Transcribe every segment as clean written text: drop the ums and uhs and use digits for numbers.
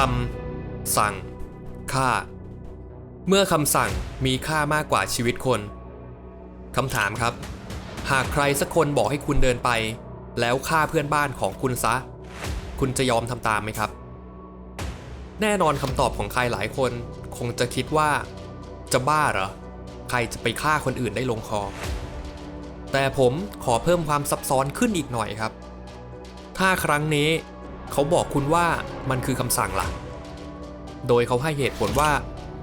คำสั่งฆ่าเมื่อคำสั่งมีค่ามากกว่าชีวิตคนคำถามครับหากใครสักคนบอกให้คุณเดินไปแล้วฆ่าเพื่อนบ้านของคุณซะคุณจะยอมทำตามไหมครับแน่นอนคำตอบของใครหลายคนคงจะคิดว่าจะบ้าเหรอใครจะไปฆ่าคนอื่นได้ลงคอแต่ผมขอเพิ่มความซับซ้อนขึ้นอีกหน่อยครับถ้าครั้งนี้เขาบอกคุณว่ามันคือคำสั่งล่ะโดยเขาให้เหตุผลว่า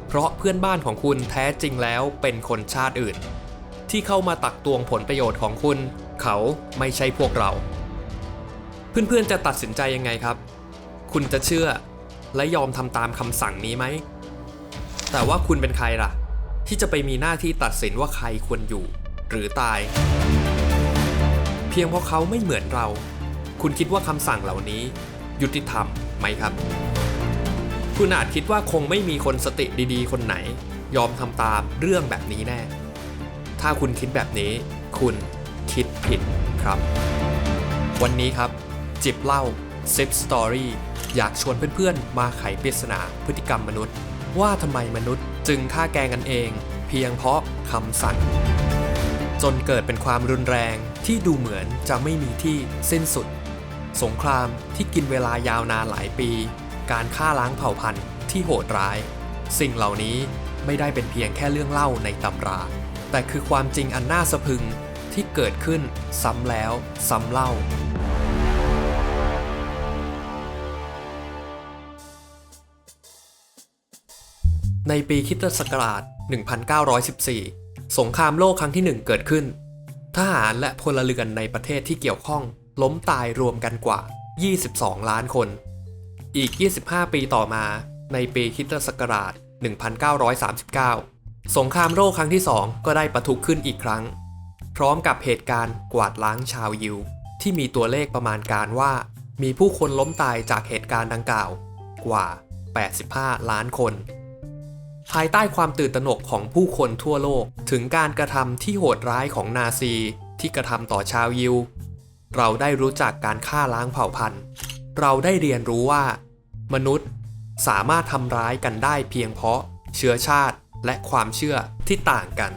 เพราะเพื่อนบ้านของคุณแท้จริงแล้วเป็นคนชาติอื่นที่เข้ามาตักตวงผลประโยชน์ของคุณเขาไม่ใช่พวกเราเพื่อนๆจะตัดสินใจยังไงครับคุณจะเชื่อและยอมทำตามคำสั่งนี้ไหมแต่ว่าคุณเป็นใครล่ะที่จะไปมีหน้าที่ตัดสินว่าใครควรอยู่หรือตายเพียงเพราะเขาไม่เหมือนเราคุณคิดว่าคำสั่งเหล่านี้ยุติธรรมไหมครับคุณอาจคิดว่าคงไม่มีคนสติดีๆคนไหนยอมทำตามเรื่องแบบนี้แน่ถ้าคุณคิดแบบนี้คุณคิดผิดครับวันนี้ครับจิบเล่าซิปสตอรี่อยากชวนเพื่อนๆมาไขปริศนาพฤติกรรมมนุษย์ว่าทำไมมนุษย์จึงฆ่าแกล้งกันเองเพียงเพราะคำสั่งจนเกิดเป็นความรุนแรงที่ดูเหมือนจะไม่มีที่สิ้นสุดสงครามที่กินเวลายาวนานหลายปีการฆ่าล้างเผ่าพันธุ์ที่โหดร้ายสิ่งเหล่านี้ไม่ได้เป็นเพียงแค่เรื่องเล่าในตำราแต่คือความจริงอันน่าสะพรึงที่เกิดขึ้นซ้ำแล้วซ้ำเล่าในปีคริสตศักราช 1914 สงครามโลกครั้งที่ 1 เกิดขึ้นทหารและพลเรือนในประเทศที่เกี่ยวข้องล้มตายรวมกันกว่า 22 ล้านคนอีก 25 ปีต่อมาในปีคริสตศักราช 1939 สงครามโลกครั้งที่ 2 ก็ได้ปะทุขึ้นอีกครั้งพร้อมกับเหตุการณ์กวาดล้างชาวยิวที่มีตัวเลขประมาณการว่ามีผู้คนล้มตายจากเหตุการณ์ดังกล่าวกว่า 85 ล้านคนภายใต้ความตื่นตระหนกของผู้คนทั่วโลกถึงการกระทำที่โหดร้ายของนาซีที่กระทำต่อชาวยิวเราได้รู้จักการฆ่าล้างเผ่าพันธุ์เราได้เรียนรู้ว่ามนุษย์สามารถทำร้ายกันได้เพียงเพราะเชื้อชาติและความเชื่อที่ต่างกัน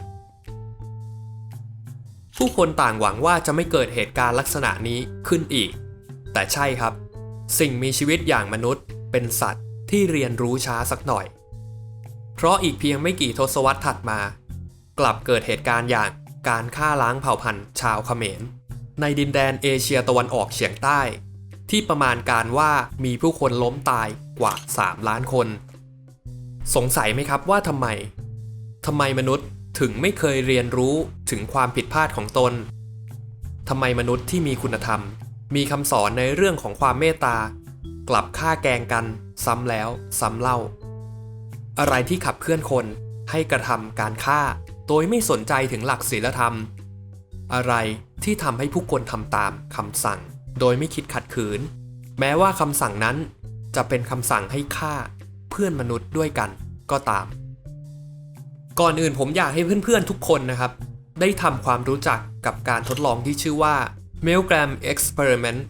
ผู้คนต่างหวังว่าจะไม่เกิดเหตุการณ์ลักษณะนี้ขึ้นอีกแต่ใช่ครับสิ่งมีชีวิตอย่างมนุษย์เป็นสัตว์ที่เรียนรู้ช้าสักหน่อยเพราะอีกเพียงไม่กี่ทศวรรษถัดมากลับเกิดเหตุการณ์อย่างการฆ่าล้างเผ่าพันธุ์ชาวเขมรในดินแดนเอเชียตะวันออกเฉียงใต้ที่ประมาณการว่ามีผู้คนล้มตายกว่า 3 ล้านคนสงสัยไหมครับว่าทำไมมนุษย์ถึงไม่เคยเรียนรู้ถึงความผิดพลาดของตนทำไมมนุษย์ที่มีคุณธรรมมีคำสอนในเรื่องของความเมตตากลับฆ่าแกล้งกันซ้ำแล้วซ้ำเล่าอะไรที่ขับเคลื่อนคนให้กระทำการฆ่าโดยไม่สนใจถึงหลักศีลธรรมอะไรที่ทำให้ผู้คนทำตามคำสั่งโดยไม่คิดขัดขืนแม้ว่าคำสั่งนั้นจะเป็นคำสั่งให้ฆ่าเพื่อนมนุษย์ด้วยกันก็ตามก่อนอื่นผมอยากให้เพื่อนๆทุกคนนะครับได้ทำความรู้จักกับการทดลองที่ชื่อว่า Milgram Experiment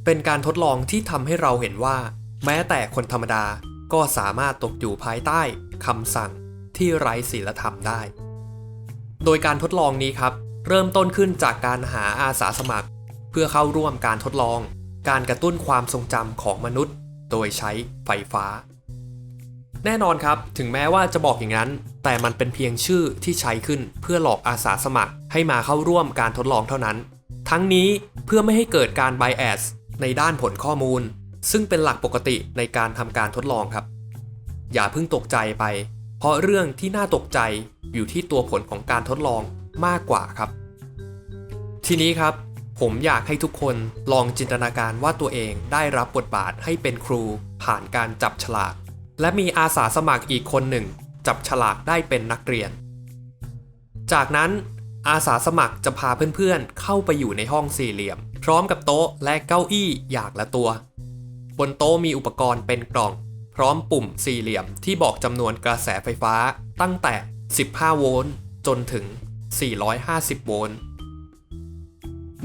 เป็นการทดลองที่ทำให้เราเห็นว่าแม้แต่คนธรรมดาก็สามารถตกอยู่ภายใต้คำสั่งที่ไร้ศีลธรรมได้โดยการทดลองนี้ครับเริ่มต้นขึ้นจากการหาอาสาสมัครเพื่อเข้าร่วมการทดลองการกระตุ้นความทรงจำของมนุษย์โดยใช้ไฟฟ้าแน่นอนครับถึงแม้ว่าจะบอกอย่างนั้นแต่มันเป็นเพียงชื่อที่ใช้ขึ้นเพื่อหลอกอาสาสมัครให้มาเข้าร่วมการทดลองเท่านั้นทั้งนี้เพื่อไม่ให้เกิดการ bias ในด้านผลข้อมูลซึ่งเป็นหลักปกติในการทำการทดลองครับอย่าเพิ่งตกใจไปเพราะเรื่องที่น่าตกใจอยู่ที่ตัวผลของการทดลองมากกว่าครับทีนี้ครับผมอยากให้ทุกคนลองจินตนาการว่าตัวเองได้รับบทบาทให้เป็นครูผ่านการจับฉลากและมีอาสาสมัครอีกคนหนึ่งจับฉลากได้เป็นนักเรียนจากนั้นอาสาสมัครจะพาเพื่อนๆเข้าไปอยู่ในห้องสี่เหลี่ยมพร้อมกับโต๊ะและเก้าอี้อย่างละตัวบนโต๊ะมีอุปกรณ์เป็นกล่องพร้อมปุ่มสี่เหลี่ยมที่บอกจำนวนกระแสไฟฟ้าตั้งแต่15โวลต์จนถึง450โวลต์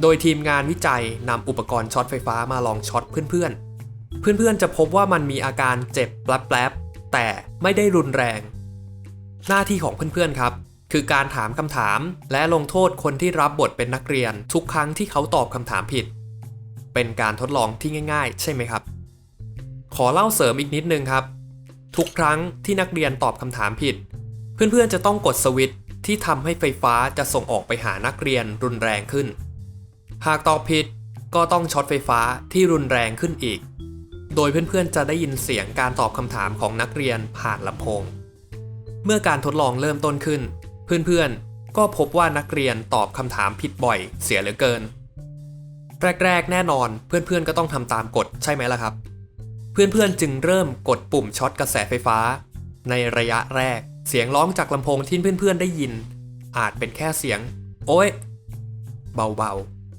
โดยทีมงานวิจัยนำอุปกรณ์ช็อตไฟฟ้ามาลองช็อตเพื่อนๆ เพื่อนๆจะพบว่ามันมีอาการเจ็บแป๊บๆแต่ไม่ได้รุนแรงหน้าที่ของเพื่อนๆครับคือการถามคำถามและลงโทษคนที่รับบทเป็นนักเรียนทุกครั้งที่เขาตอบคำถามผิดเป็นการทดลองที่ง่ายๆใช่ไหมครับขอเล่าเสริมอีกนิดนึงครับทุกครั้งที่นักเรียนตอบคำถามผิดเพื่อนๆจะต้องกดสวิตช์ที่ทำให้ไฟฟ้าจะส่งออกไปหานักเรียนรุนแรงขึ้นหากตอบผิดก็ต้องช็อตไฟฟ้าที่รุนแรงขึ้นอีกโดยเพื่อนๆจะได้ยินเสียงการตอบคำถามของนักเรียนผ่านลำโพงเมื่อการทดลองเริ่มต้นขึ้นเพื่อนๆก็พบว่านักเรียนตอบคำถามผิดบ่อยเสียเหลือเกินแรกๆแน่นอนเพื่อนๆก็ต้องทำตามกฎใช่ไหมล่ะครับเพื่อนๆจึงเริ่มกดปุ่มช็อตกระแสไฟฟ้าในระยะแรกเสียงร้องจากลำโพงที่เพื่อนๆได้ยินอาจเป็นแค่เสียงโอ๊ยเบา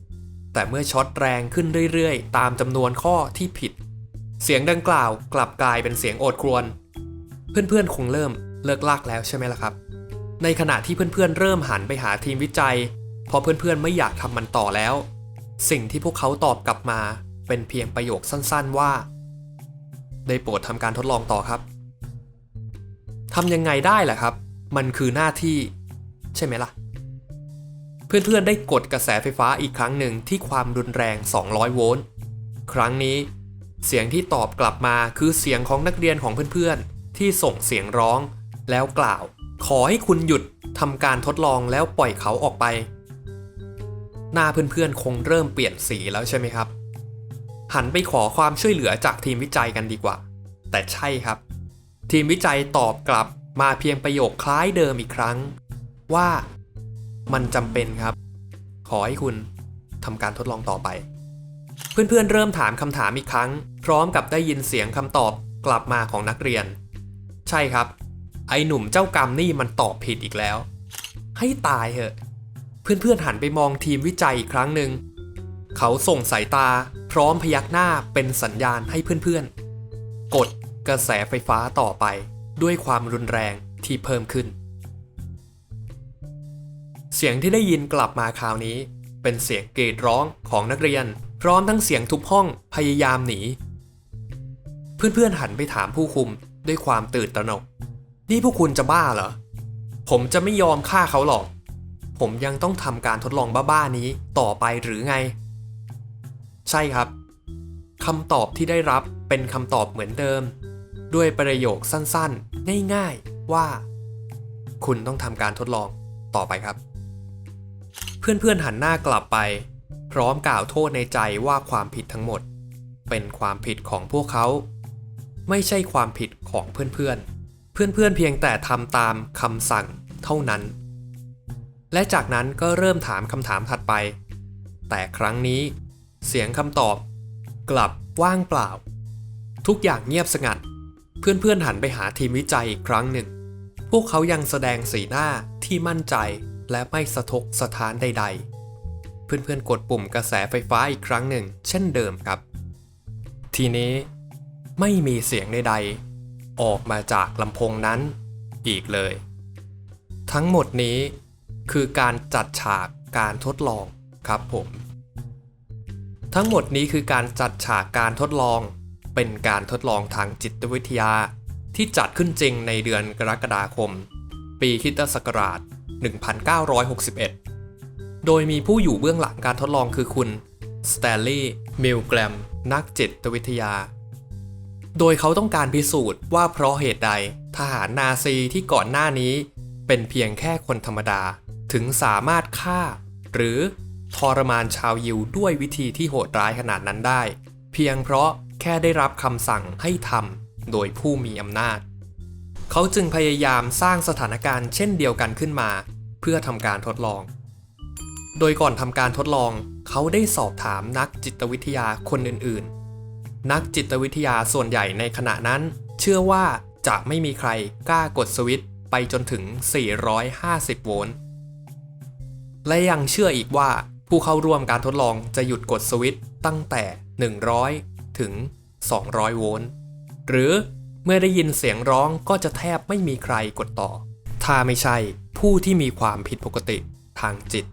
ๆแต่เมื่อช็อตแรงขึ้นเรื่อยๆตามจำนวนข้อที่ผิดเสียงดังกล่าวกลับกลายเป็นเสียงโอดครวญเพื่อนๆคงเริ่มเลิกลากแล้วใช่ไหมล่ะครับในขณะที่เพื่อนๆเริ่มหันไปหาทีมวิจัยพอเพื่อนๆไม่อยากทำมันต่อแล้วสิ่งที่พวกเขาตอบกลับมาเป็นเพียงประโยคสั้นๆว่าได้โปรดทำการทดลองต่อครับทำยังไงได้ล่ะครับมันคือหน้าที่ใช่ไหมล่ะเพื่อนๆได้กดกระแสไฟฟ้าอีกครั้งหนึ่งที่ความรุนแรง200โวลต์ครั้งนี้เสียงที่ตอบกลับมาคือเสียงของนักเรียนของเพื่อนๆที่ส่งเสียงร้องแล้วกล่าวขอให้คุณหยุดทำการทดลองแล้วปล่อยเขาออกไปหน้าเพื่อนๆคงเริ่มเปลี่ยนสีแล้วใช่ไหมครับหันไปขอความช่วยเหลือจากทีมวิจัยกันดีกว่าแต่ใช่ครับทีมวิจัยตอบกลับมาเพียงประโยคคล้ายเดิมอีกครั้งว่ามันจำเป็นครับขอให้คุณทำการทดลองต่อไปเพื่อนๆเริ่มถามคำถามอีกครั้งพร้อมกับได้ยินเสียงคำตอบกลับมาของนักเรียนใช่ครับไอ้หนุ่มเจ้ากรรมนี่มันตอบผิดอีกแล้วให้ตายเหอะเพื่อนๆหันไปมองทีมวิจัยอีกครั้งหนึ่งเขาส่งสายตาพร้อมพยักหน้าเป็นสัญญาณให้เพื่อนๆกดกระแสไฟฟ้าต่อไปด้วยความรุนแรงที่เพิ่มขึ้นเสียงที่ได้ยินกลับมาคราวนี้เป็นเสียงกรีดร้องของนักเรียนพร้อมทั้งเสียงทุบห้องพยายามหนีเพื่อนๆหันไปถามผู้คุมด้วยความตื่นตระหนกนี่พวกคุณจะบ้าเหรอผมจะไม่ยอมฆ่าเขาหรอกผมยังต้องทำการทดลองบ้าๆนี้ต่อไปหรือไงใช่ครับคำตอบที่ได้รับเป็นคำตอบเหมือนเดิมด้วยประโยคสั้นๆง่ายๆว่าคุณต้องทำการทดลองต่อไปครับเพื่อนๆหันหน้ากลับไปพร้อมกล่าวโทษในใจว่าความผิดทั้งหมดเป็นความผิดของพวกเขาไม่ใช่ความผิดของเพื่อนๆเพื่อนๆเพียงแต่ทำตามคำสั่งเท่านั้นและจากนั้นก็เริ่มถามคำถามถัดไปแต่ครั้งนี้เสียงคำตอบกลับว่างเปล่าทุกอย่างเงียบสงัดเพื่อนๆหันไปหาทีมวิจัยอีกครั้งหนึ่งพวกเขายังแสดงสีหน้าที่มั่นใจและไม่สะทกสะท้านใดๆเพื่อนๆกดปุ่มกระแสไฟฟ้าอีกครั้งหนึ่งเช่นเดิมครับทีนี้ไม่มีเสียงใดๆออกมาจากลำโพงนั้นอีกเลยทั้งหมดนี้คือการจัดฉากการทดลองครับผมทั้งหมดนี้คือการจัดฉากการทดลองเป็นการทดลองทางจิตวิทยาที่จัดขึ้นจริงในเดือนกรกฎาคมปีคริสตศักราช 1961 โดยมีผู้อยู่เบื้องหลังการทดลองคือคุณสแตนลีย์ มิลแกรมนักจิตวิทยาโดยเขาต้องการพิสูจน์ว่าเพราะเหตุใดทหารนาซีที่ก่อนหน้านี้เป็นเพียงแค่คนธรรมดาถึงสามารถฆ่าหรือทรมานชาวยิวด้วยวิธีที่โหดร้ายขนาดนั้นได้เพียงเพราะแค่ได้รับคำสั่งให้ทำโดยผู้มีอำนาจเขาจึงพยายามสร้างสถานการณ์เช่นเดียวกันขึ้นมาเพื่อทำการทดลองโดยก่อนทำการทดลองเขาได้สอบถามนักจิตวิทยาคนอื่นๆนักจิตวิทยาส่วนใหญ่ในขณะนั้นเชื่อว่าจะไม่มีใครกล้ากดสวิตช์ไปจนถึง450โวลต์และยังเชื่ออีกว่าผู้เข้าร่วมการทดลองจะหยุดกดสวิตช์ตั้งแต่100ถึง200โวลต์หรือเมื่อได้ยินเสียงร้องก็จะแทบไม่มีใครกดต่อถ้าไม่ใช่ผู้ที่มีความผิดปกติทางจิต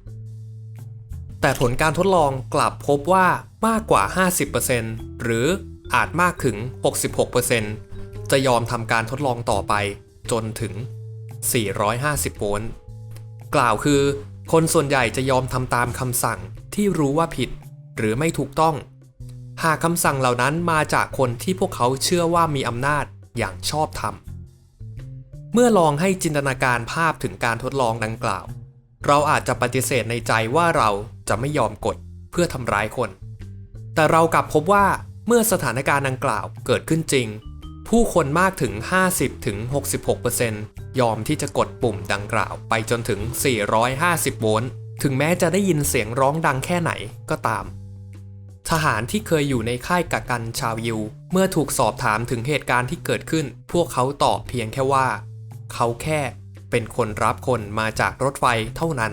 แต่ผลการทดลองกลับพบว่ามากกว่า 50% หรือ อาจมากถึง 66% จะยอมทำการทดลองต่อไปจนถึง 450 โวลต์กล่าวคือคนส่วนใหญ่จะยอมทำตามคำสั่งที่รู้ว่าผิดหรือไม่ถูกต้องหากคำสั่งเหล่านั้นมาจากคนที่พวกเขาเชื่อว่ามีอำนาจอย่างชอบธรรมเมื่อลองให้จินตนาการภาพถึงการทดลองดังกล่าวเราอาจจะปฏิเสธในใจว่าเราจะไม่ยอมกดเพื่อทำร้ายคนแต่เรากลับพบว่าเมื่อสถานการณ์ดังกล่าวเกิดขึ้นจริงผู้คนมากถึง 50-66% ยอมที่จะกดปุ่มดังกล่าวไปจนถึง 450 โวลต์ถึงแม้จะได้ยินเสียงร้องดังแค่ไหนก็ตามทหารที่เคยอยู่ในค่ายกักกันชาวยิวเมื่อถูกสอบถามถึงเหตุการณ์ที่เกิดขึ้นพวกเขาตอบเพียงแค่ว่าเขาแค่เป็นคนรับคนมาจากรถไฟเท่านั้น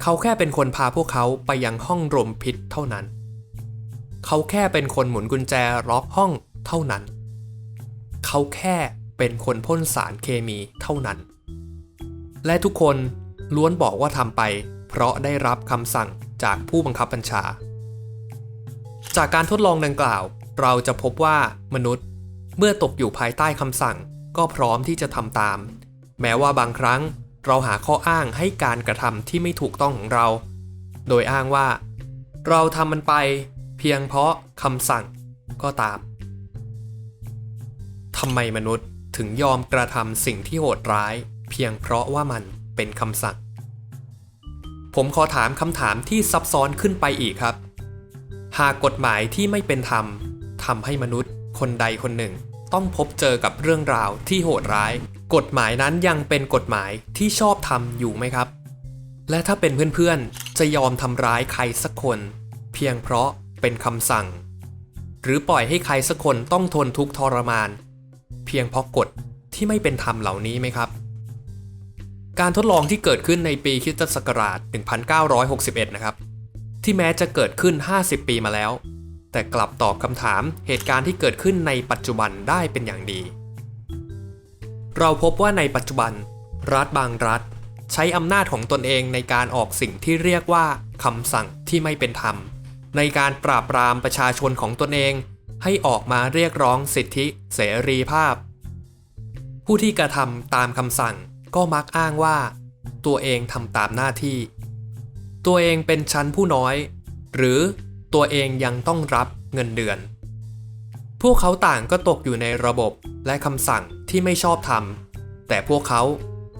เขาแค่เป็นคนพาพวกเขาไปยังห้องรมพิษเท่านั้นเขาแค่เป็นคนหมุนกุญแจล็อกห้องเท่านั้นเขาแค่เป็นคนพ่นสารเคมีเท่านั้นและทุกคนล้วนบอกว่าทำไปเพราะได้รับคำสั่งจากผู้บังคับบัญชาจากการทดลองดังกล่าวเราจะพบว่ามนุษย์เมื่อตกอยู่ภายใต้คำสั่งก็พร้อมที่จะทำตามแม้ว่าบางครั้งเราหาข้ออ้างให้การกระทำที่ไม่ถูกต้องของเราโดยอ้างว่าเราทำมันไปเพียงเพราะคำสั่งก็ตามทำไมมนุษย์ถึงยอมกระทำสิ่งที่โหดร้ายเพียงเพราะว่ามันเป็นคำสั่งผมขอถามคำถามที่ซับซ้อนขึ้นไปอีกครับหากกฎหมายที่ไม่เป็นธรรมทำให้มนุษย์คนใดคนหนึ่งต้องพบเจอกับเรื่องราวที่โหดร้ายกฎหมายนั้นยังเป็นกฎหมายที่ชอบทำอยู่ไหมครับและถ้าเป็นเพื่อนๆจะยอมทำร้ายใครสักคนเพียงเพราะเป็นคำสั่งหรือปล่อยให้ใครสักคนต้องทนทุกข์ทรมานเพียงเพราะกฎที่ไม่เป็นธรรมเหล่านี้ไหมครับการทดลองที่เกิดขึ้นในปีคริสตศักราช 1961 นะครับที่แม้จะเกิดขึ้น 50 ปีมาแล้วแต่กลับตอบคำถามเหตุการณ์ที่เกิดขึ้นในปัจจุบันได้เป็นอย่างดีเราพบว่าในปัจจุบันรัฐบางรัฐใช้อำนาจของตนเองในการออกสิ่งที่เรียกว่าคำสั่งที่ไม่เป็นธรรมในการปราบปรามประชาชนของตนเองให้ออกมาเรียกร้องสิทธิเสรีภาพผู้ที่กระทำตามคำสั่งก็มักอ้างว่าตัวเองทำตามหน้าที่ตัวเองเป็นชั้นผู้น้อยหรือตัวเองยังต้องรับเงินเดือนพวกเขาต่างก็ตกอยู่ในระบบและคำสั่งที่ไม่ชอบธรรมแต่พวกเขา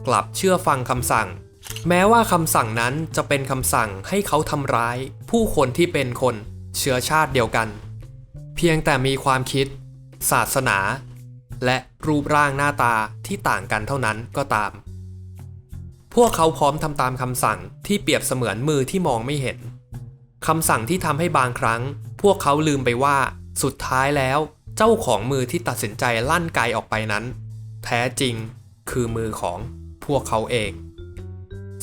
กลับเชื่อฟังคำสั่งแม้ว่าคำสั่งนั้นจะเป็นคำสั่งให้เขาทำร้ายผู้คนที่เป็นคนเชื้อชาติเดียวกันเพียงแต่มีความคิดศาสนาและรูปร่างหน้าตาที่ต่างกันเท่านั้นก็ตามพวกเขาพร้อมทำตามคำสั่งที่เปรียบเสมือนมือที่มองไม่เห็นคำสั่งที่ทำให้บางครั้งพวกเขาลืมไปว่าสุดท้ายแล้วเจ้าของมือที่ตัดสินใจลั่นไกออกไปนั้นแท้จริงคือมือของพวกเขาเอง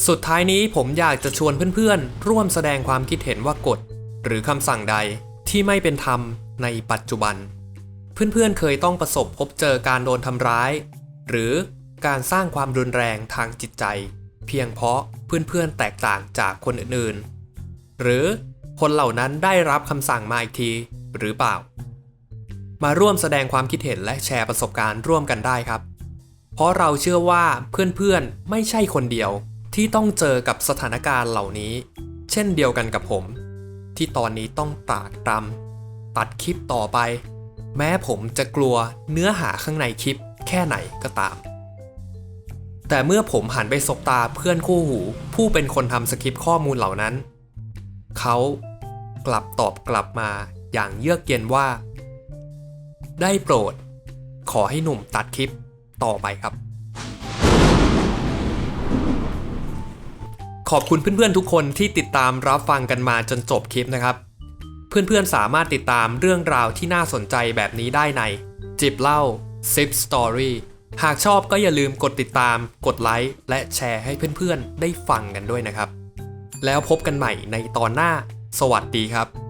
สุดท้ายนี้ผมอยากจะชวนเพื่อนๆร่วมแสดงความคิดเห็นว่ากฎหรือคำสั่งใดที่ไม่เป็นธรรมในปัจจุบันเพื่อนๆเคยต้องประสบพบเจอการโดนทำร้ายหรือการสร้างความรุนแรงทางจิตใจเพียงเพราะเพื่อนๆแตกต่างจากคนอื่นๆหรือคนเหล่านั้นได้รับคำสั่งมาอีกทีหรือเปล่ามาร่วมแสดงความคิดเห็นและแชร์ประสบการณ์ร่วมกันได้ครับเพราะเราเชื่อว่าเพื่อนๆไม่ใช่คนเดียวที่ต้องเจอกับสถานการณ์เหล่านี้เช่นเดียวกันกับผมที่ตอนนี้ต้องตากตรำตัดคลิปต่อไปแม้ผมจะกลัวเนื้อหาข้างในคลิปแค่ไหนก็ตามแต่เมื่อผมหันไปสบตาเพื่อนคู่หูผู้เป็นคนทำสคริปต์ข้อมูลเหล่านั้นเขากลับตอบกลับมาอย่างเยือกเย็นว่าได้โปรดขอให้หนุ่มตัดคลิปต่อไปครับขอบคุณเพื่อนๆทุกคนที่ติดตามรับฟังกันมาจนจบคลิปนะครับเพื่อนๆสามารถติดตามเรื่องราวที่น่าสนใจแบบนี้ได้ในจิบเล่า10 Story หากชอบก็อย่าลืมกดติดตามกดไลค์และแชร์ให้เพื่อนๆได้ฟังกันด้วยนะครับแล้วพบกันใหม่ในตอนหน้าสวัสดีครับ